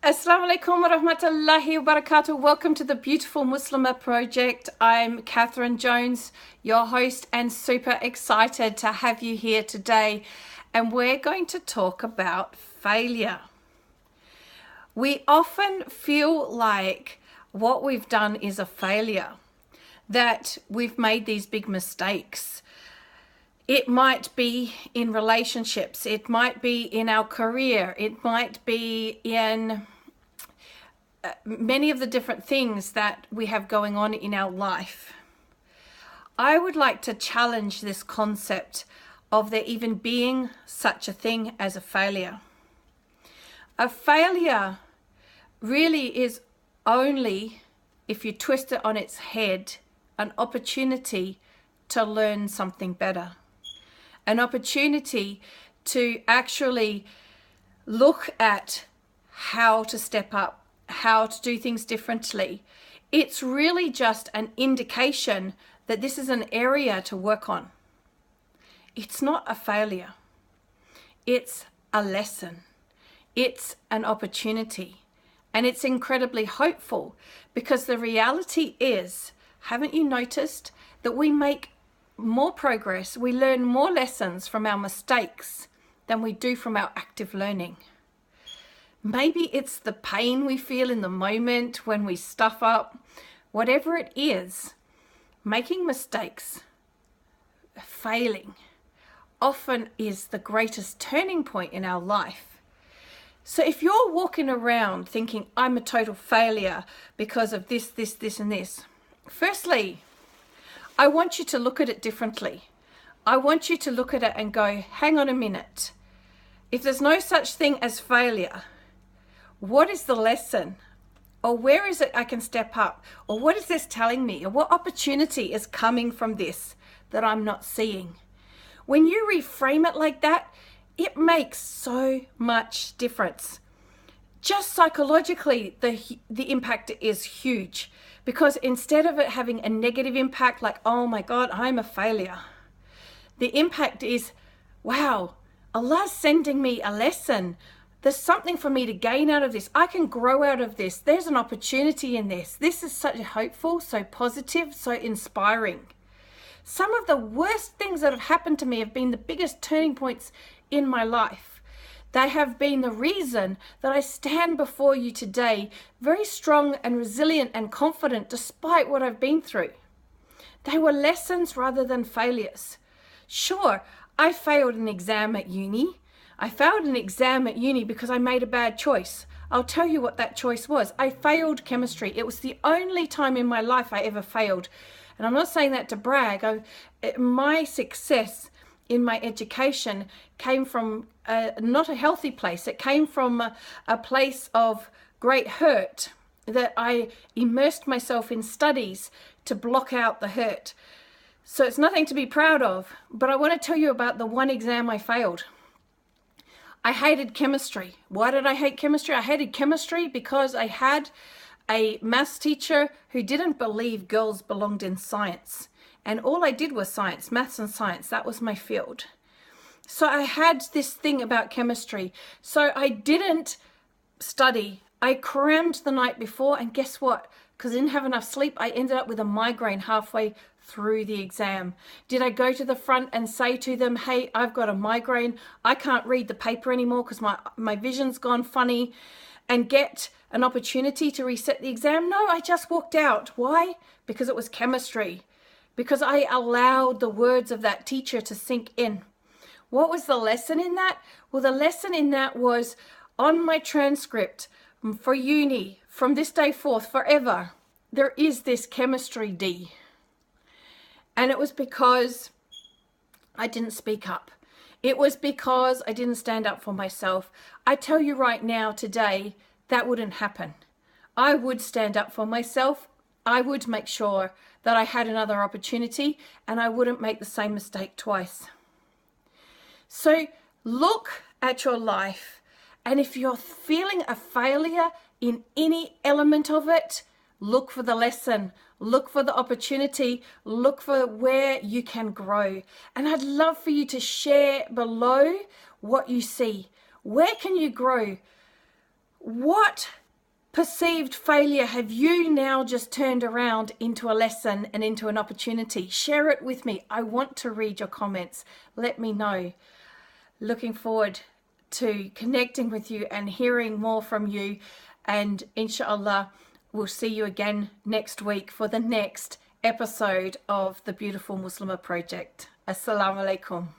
Assalamu alaikum wa rahmatullahi wa barakatuh. Welcome to the Beautiful Muslimah Project. I'm Kathryn Jones, your host, and super excited to have you here today. And we're going to talk about failure. We often feel like what we've done is a failure, that we've made these big mistakes. It might be in relationships, it might be in our career, it might be in many of the different things that we have going on in our life. I would like to challenge this concept of there even being such a thing as a failure. A failure really is only, if you twist it on its head, an opportunity to learn something better. An opportunity to actually look at how to step up, how to do things differently. It's really just an indication that this is an area to work on. It's not a failure. It's a lesson. It's an opportunity. And it's incredibly hopeful, because the reality is, haven't you noticed that we make more progress, we learn more lessons from our mistakes than we do from our active learning? Maybe it's the pain we feel in the moment when we stuff up. Whatever it is, making mistakes, failing, often is the greatest turning point in our life. So if you're walking around thinking, I'm a total failure because of this, and this, firstly, I want you to look at it differently. I want you to look at it and go, hang on a minute. If there's no such thing as failure, what is the lesson? Or where is it I can step up? Or what is this telling me? Or what opportunity is coming from this that I'm not seeing? When you reframe it like that, it makes so much difference. Just psychologically, the impact is huge, because instead of it having a negative impact like, oh my God, I'm a failure, the impact is, wow, Allah's sending me a lesson. There's something for me to gain out of this. I can grow out of this. There's an opportunity in this. This is so hopeful, so positive, so inspiring. Some of the worst things that have happened to me have been the biggest turning points in my life. They have been the reason that I stand before you today very strong and resilient and confident despite what I've been through. They were lessons rather than failures. Sure, I failed an exam at uni. I failed an exam at uni because I made a bad choice. I'll tell you what that choice was. I failed chemistry. It was the only time in my life I ever failed. And I'm not saying that to brag. My success in my education came from not a healthy place. It came from a place of great hurt, that I immersed myself in studies to block out the hurt. So it's nothing to be proud of. But I want to tell you about the one exam I failed. I hated chemistry. Why did I hate chemistry? I hated chemistry because I had a maths teacher who didn't believe girls belonged in science. And all I did was science, maths and science. That was my field. So I had this thing about chemistry. So I didn't study. I crammed the night before, and guess what? Because I didn't have enough sleep, I ended up with a migraine halfway through the exam. Did I go to the front and say to them, hey, I've got a migraine, I can't read the paper anymore because my vision's gone funny, and get an opportunity to reset the exam? No, I just walked out. Why? Because it was chemistry. Because I allowed the words of that teacher to sink in. What was the lesson in that? Well, the lesson in that was, on my transcript for uni, from this day forth, forever, there is this chemistry D. And it was because I didn't speak up. It was because I didn't stand up for myself. I tell you right now, today, that wouldn't happen. I would stand up for myself. I would make sure that I had another opportunity, and I wouldn't make the same mistake twice. So look at your life, and if you're feeling a failure in any element of it, look for the lesson, look for the opportunity, look for where you can grow. And I'd love for you to share below what you see. Where can you grow? What perceived failure have you now just turned around into a lesson and into an opportunity? Share it with me. I want to read your comments. Let me know. Looking forward to connecting with you and hearing more from you. And inshallah, we'll see you again next week for the next episode of the Beautiful Muslimah Project. Assalamu alaikum.